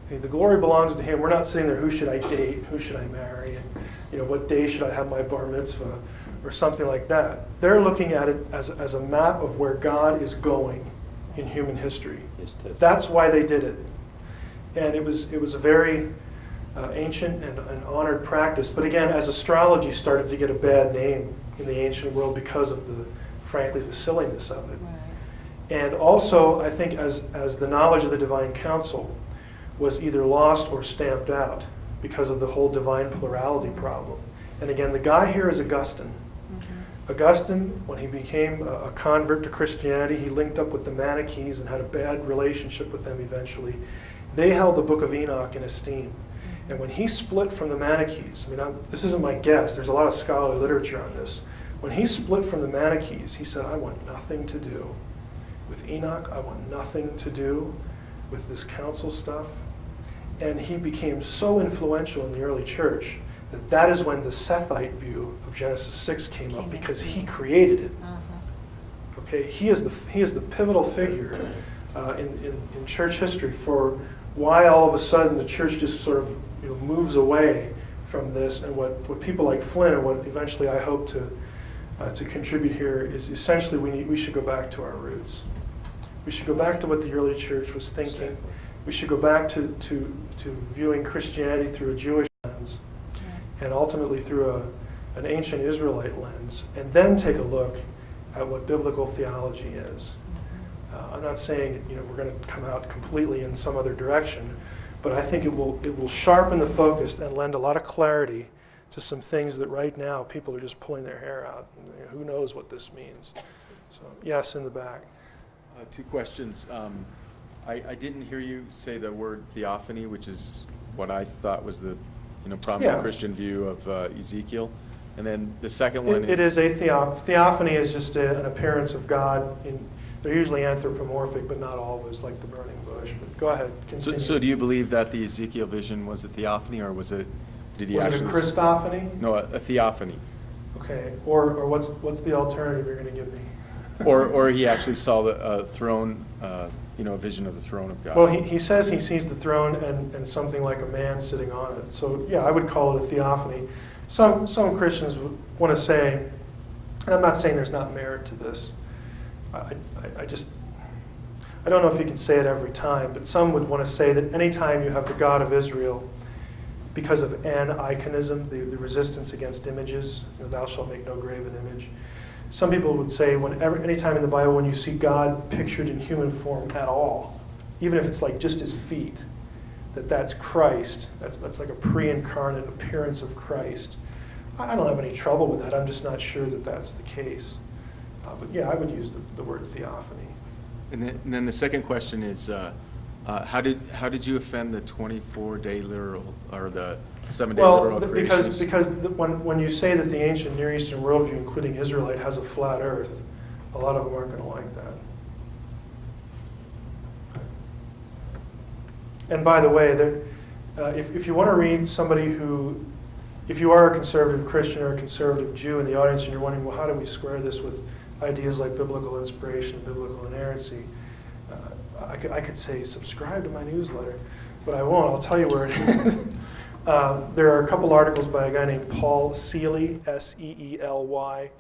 The glory belongs to him. We're not sitting there, who should I date, who should I marry, and what day should I have my bar mitzvah, or something like that. They're looking at it as a map of where God is going in human history. That's why they did it. And it was a very ancient and honored practice. But again, as astrology started to get a bad name in the ancient world because of frankly, the silliness of it. Right. And also, I think as the knowledge of the divine council was either lost or stamped out because of the whole divine plurality problem. And again, the guy here is Augustine. Mm-hmm. Augustine, when he became a convert to Christianity, he linked up with the Manichees and had a bad relationship with them eventually. They held the Book of Enoch in esteem. And when he split from the Manichees, this isn't my guess, there's a lot of scholarly literature on this. When he split from the Manichees, he said, I want nothing to do with Enoch, I want nothing to do with this council stuff. And he became so influential in the early church that is when the Sethite view of Genesis 6 came up, because he created it. Uh-huh. Okay, he is the pivotal figure in church history for why all of a sudden the church just sort of moves away from this, and what people like Flynn and what eventually I hope to contribute here is essentially we should go back to our roots. We should go back to what the early church was thinking. We should go back to viewing Christianity through a Jewish lens, and ultimately through an ancient Israelite lens, and then take a look at what biblical theology is. I'm not saying we're going to come out completely in some other direction, but I think it will sharpen the focus and lend a lot of clarity to some things that right now people are just pulling their hair out. And, who knows what this means? So yes, in the back. 2 questions. I didn't hear you say the word theophany, which is what I thought was the prominent Christian view of Ezekiel. And then the second one It is a theophany is just an appearance of God. They're usually anthropomorphic, but not always, like the burning bush. But go ahead, continue. So do you believe that the Ezekiel vision was a theophany, or was it? Did he actually? Was it a Christophany? No, a theophany. Okay. Or what's the alternative you're going to give me? Or he actually saw the throne, a vision of the throne of God. Well, he says he sees the throne and something like a man sitting on it. So yeah, I would call it a theophany. Some Christians want to say, and I'm not saying there's not merit to this. I don't know if you can say it every time, but some would want to say that anytime you have the God of Israel, because of aniconism, the resistance against images, thou shalt make no graven image. Some people would say anytime in the Bible when you see God pictured in human form at all, even if it's like just his feet, that's Christ. That's like a pre-incarnate appearance of Christ. I don't have any trouble with that. I'm just not sure that that's the case. But yeah, I would use the word theophany. And then the second question is, how did you offend the 24-day literal or the 7-day literal creations? Because when you say that the ancient Near Eastern worldview, including Israelite, has a flat Earth, a lot of them aren't going to like that. And by the way, if you want to read somebody who, if you are a conservative Christian or a conservative Jew in the audience and you're wondering, well, how do we square this with ideas like biblical inspiration and biblical inerrancy, I could say subscribe to my newsletter, but I won't. I'll tell you where it is. There are a couple articles by a guy named Paul Seeley, S-E-E-L-Y.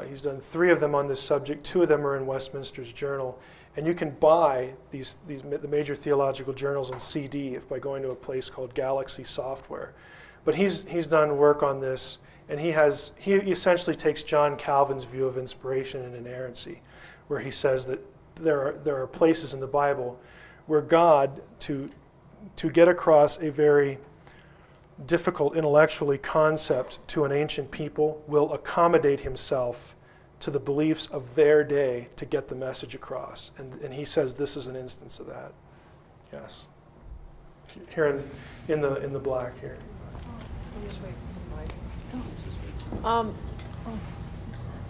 He's done 3 of them on this subject. 2 of them are in Westminster's Journal. And you can buy the major theological journals on CD by going to a place called Galaxy Software. But he's done work on this, and he essentially takes John Calvin's view of inspiration and inerrancy, where he says that there are places in the Bible where God, to get across a very difficult intellectually concept to an ancient people, will accommodate himself to the beliefs of their day to get the message across. And he says this is an instance of that. Yes. Here in the black here.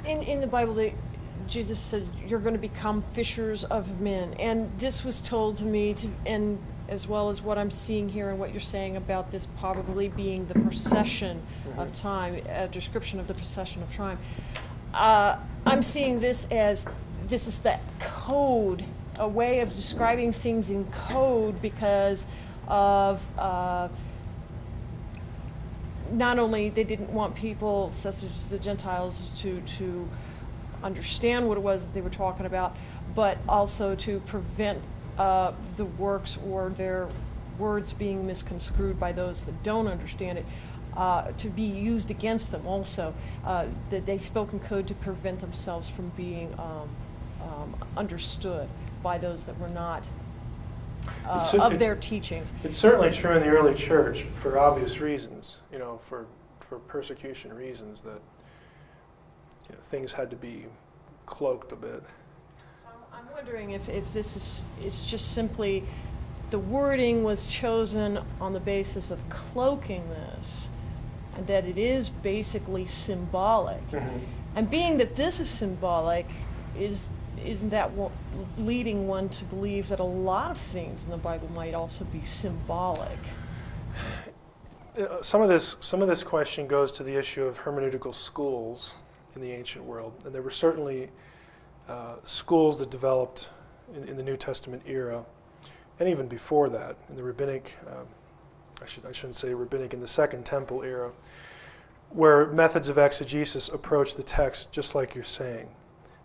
In the Bible, Jesus said, you're going to become fishers of men. And this was told to me, and as well as what I'm seeing here and what you're saying about this probably being the procession of time, a description of the procession of time. I'm seeing this as, this is that code, a way of describing things in code because of not only they didn't want people, such as the Gentiles, to understand what it was that they were talking about, but also to prevent the works or their words being misconstrued by those that don't understand it, to be used against them also. That they spoke in code to prevent themselves from being understood by those that were not of their teachings. It's certainly true in the early church for obvious reasons, for persecution reasons, that things had to be cloaked a bit. So I'm wondering if this is just simply the wording was chosen on the basis of cloaking this, and that it is basically symbolic. Mm-hmm. And being that this is symbolic, isn't that leading one to believe that a lot of things in the Bible might also be symbolic? Some of this question goes to the issue of hermeneutical schools in the ancient world, and there were certainly schools that developed in the New Testament era, and even before that, in the rabbinic, I shouldn't say rabbinic, in the Second Temple era, where methods of exegesis approached the text just like you're saying,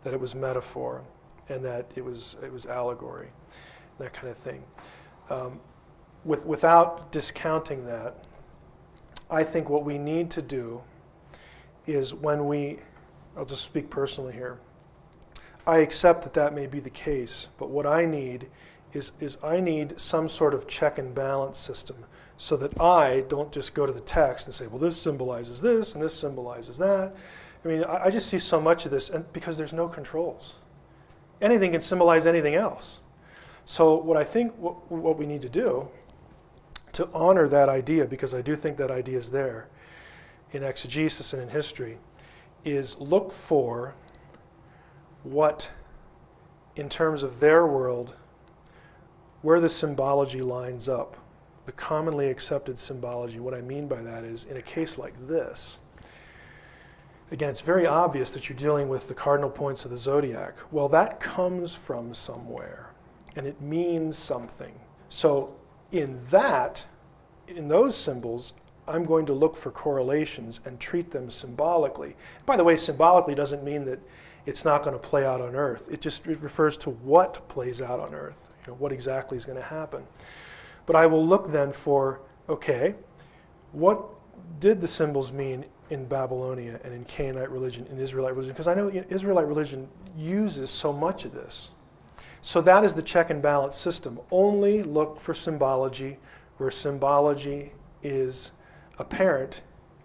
that it was metaphor and that it was allegory, that kind of thing. Without discounting that, I think what we need to do is I'll just speak personally here, I accept that may be the case, but what I need is I need some sort of check and balance system so that I don't just go to the text and say, well, this symbolizes this and this symbolizes that. I mean, I just see so much of this, and because there's no controls. Anything can symbolize anything else. So what I think what we need to do to honor that idea, because I do think that idea is there in exegesis and in history, is look for what, in terms of their world, where the symbology lines up, the commonly accepted symbology. What I mean by that is, in a case like this, again, it's very obvious that you're dealing with the cardinal points of the zodiac. Well, that comes from somewhere, and it means something. So in those symbols, I'm going to look for correlations and treat them symbolically. By the way, symbolically doesn't mean that it's not going to play out on earth. It refers to what plays out on earth, what exactly is going to happen. But I will look then for, okay, what did the symbols mean in Babylonia and in Canaanite religion, in Israelite religion? Because I know Israelite religion uses so much of this. So that is the check and balance system. Only look for symbology where symbology is apparent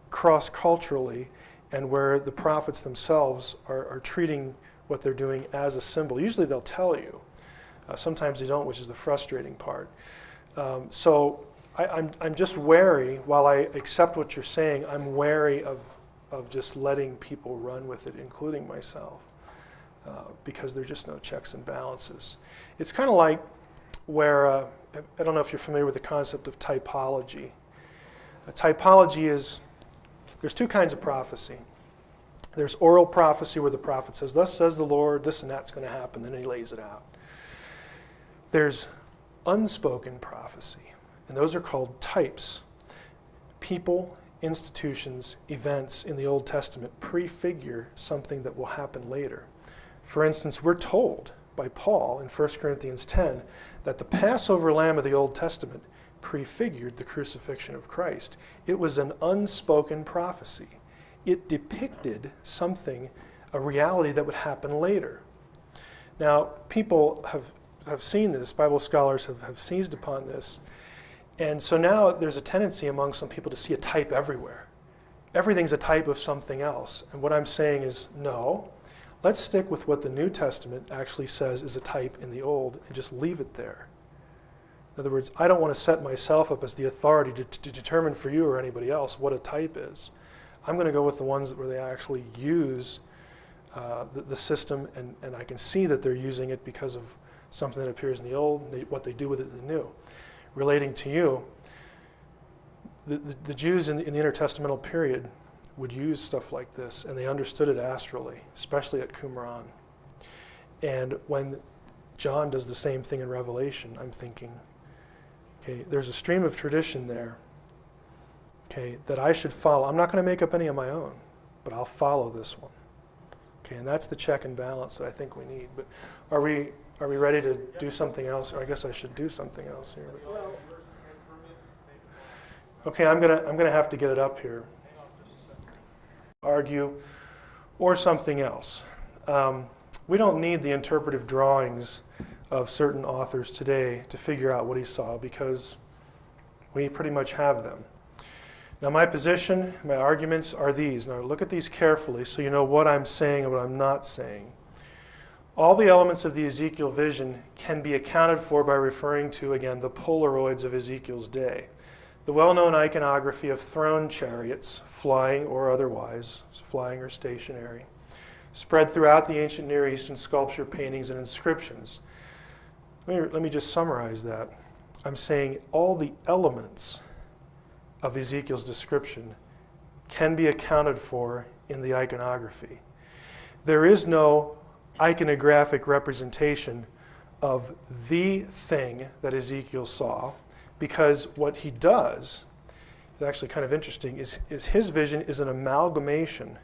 cross-culturally and where the prophets themselves are treating what they're doing as a symbol. Usually they'll tell you. Sometimes they don't, which is the frustrating part. So I'm just wary, while I accept what you're saying, I'm wary of just letting people run with it, including myself, because there are just no checks and balances. It's kind of like where, I don't know if you're familiar with the concept of typology. A typology is, there's two kinds of prophecy. There's oral prophecy where the prophet says, thus says the Lord, this and that's going to happen, then he lays it out. There's unspoken prophecy, and those are called types. People, institutions, events in the Old Testament prefigure something that will happen later. For instance, we're told by Paul in 1 Corinthians 10 that the Passover lamb of the Old Testament prefigured the crucifixion of Christ. It was an unspoken prophecy. It depicted something, a reality that would happen later. Now, people have seen this, Bible scholars have seized upon this, and so now there's a tendency among some people to see a type everywhere. Everything's a type of something else. And what I'm saying is, no, let's stick with what the New Testament actually says is a type in the Old and just leave it there. In other words, I don't want to set myself up as the authority to determine for you or anybody else what a type is. I'm going to go with the ones where they actually use the system, and I can see that they're using it because of something that appears in the Old, what they do with it in the New. Relating to you, the Jews in the intertestamental period would use stuff like this, and they understood it astrally, especially at Qumran. And when John does the same thing in Revelation, I'm thinking, okay, there's a stream of tradition there, okay, that I should follow. I'm not going to make up any of my own, but I'll follow this one. Okay, and that's the check and balance that I think we need. But are we ready to do something else? Or I guess I should do something else here. Okay, I'm gonna have to get it up here. Argue, or something else. We don't need the interpretive drawings of certain authors today to figure out what he saw, because we pretty much have them. Now my position, my arguments are these. Now look at these carefully so you know what I'm saying and what I'm not saying. All the elements of the Ezekiel vision can be accounted for by referring to, again, the Polaroids of Ezekiel's day. The well-known iconography of throne chariots, flying or otherwise, flying or stationary, spread throughout the ancient Near East in sculpture, paintings, and inscriptions. Let me just summarize that. I'm saying all the elements of Ezekiel's description can be accounted for in the iconography. There is no iconographic representation of the thing that Ezekiel saw, because what he does, is actually kind of interesting, is his vision is an amalgamation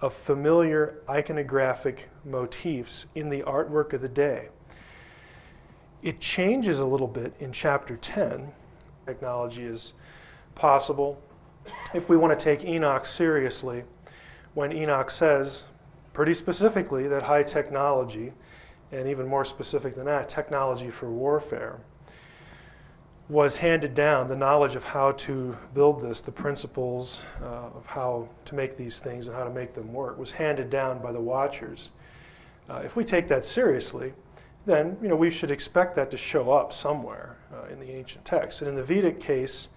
of familiar iconographic motifs in the artwork of the day. It changes a little bit in chapter 10. Technology is possible. If we want to take Enoch seriously, when Enoch says pretty specifically that high technology, and even more specific than that, technology for warfare, was handed down, the knowledge of how to build this, the principles of how to make these things and how to make them work, was handed down by the watchers. If we take that seriously, then we should expect that to show up somewhere in the ancient text. And in the Vedic case,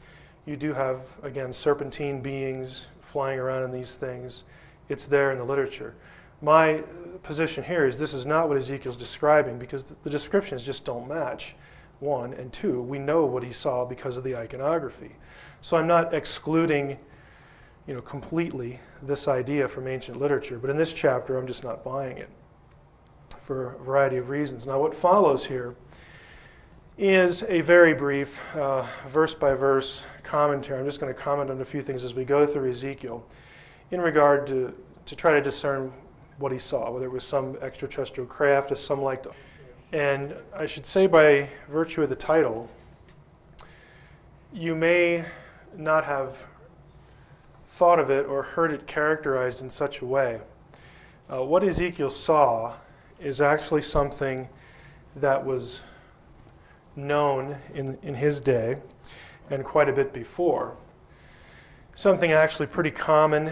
you do have, again, serpentine beings flying around in these things. It's there in the literature. My position here is this is not what Ezekiel's describing, because the descriptions just don't match, one, and two, we know what he saw because of the iconography. So I'm not excluding completely this idea from ancient literature, but in this chapter I'm just not buying it for a variety of reasons. Now what follows here is a very brief verse-by-verse commentary. I'm just going to comment on a few things as we go through Ezekiel in regard to try to discern what he saw, whether it was some extraterrestrial craft, as some liked. And I should say, by virtue of the title, you may not have thought of it or heard it characterized in such a way. What Ezekiel saw is actually something that was known in his day and quite a bit before. Something actually pretty common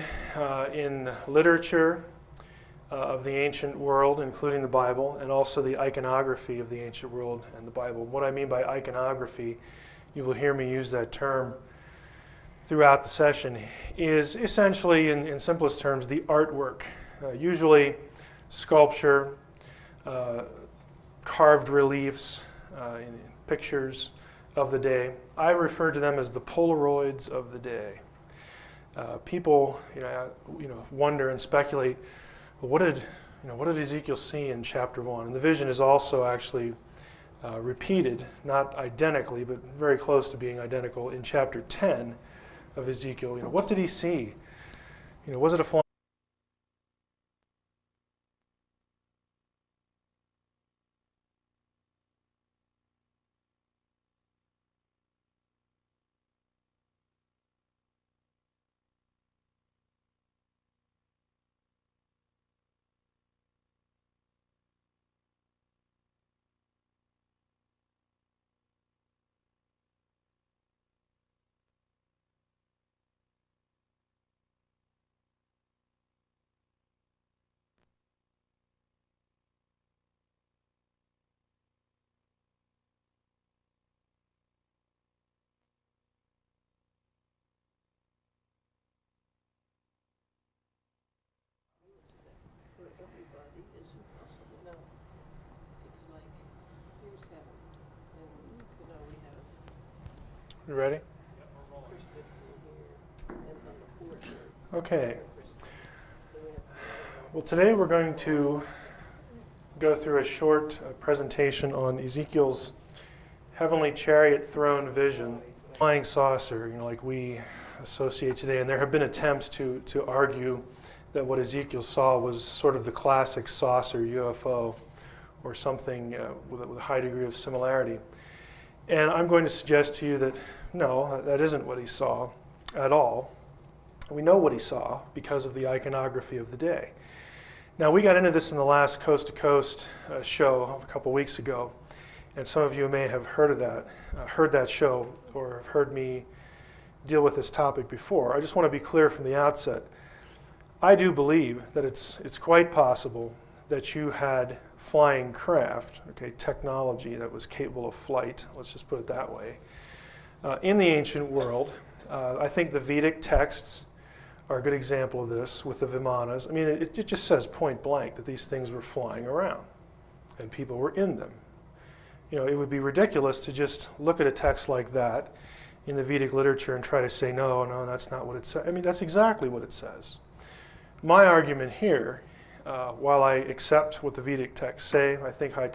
in literature of the ancient world, including the Bible, and also the iconography of the ancient world and the Bible. What I mean by iconography, you will hear me use that term throughout the session, is essentially, in simplest terms, the artwork. Usually sculpture, carved reliefs, in pictures of the day. I refer to them as the Polaroids of the day. People, wonder and speculate, well, what did Ezekiel see in chapter 1? And the vision is also actually repeated, not identically, but very close to being identical in chapter 10 of Ezekiel. What did he see? Was it a flying? You ready? Okay. Well, today we're going to go through a short presentation on Ezekiel's heavenly chariot throne vision, flying saucer, like we associate today. And there have been attempts to argue that what Ezekiel saw was sort of the classic saucer UFO, or something with a high degree of similarity. And I'm going to suggest to you that no, that isn't what he saw at all. We know what he saw because of the iconography of the day. Now, we got into this in the last Coast to Coast show a couple weeks ago, and some of you may have heard that show, or have heard me deal with this topic before. I just want to be clear from the outset. I do believe that it's quite possible that you had flying craft, technology that was capable of flight, let's just put it that way, in the ancient world. I think the Vedic texts are a good example of this with the Vimanas. I mean, it just says point blank that these things were flying around and people were in them. It would be ridiculous to just look at a text like that in the Vedic literature and try to say, no, that's not what it says. I mean, that's exactly what it says. My argument here, while I accept what the Vedic texts say, I think high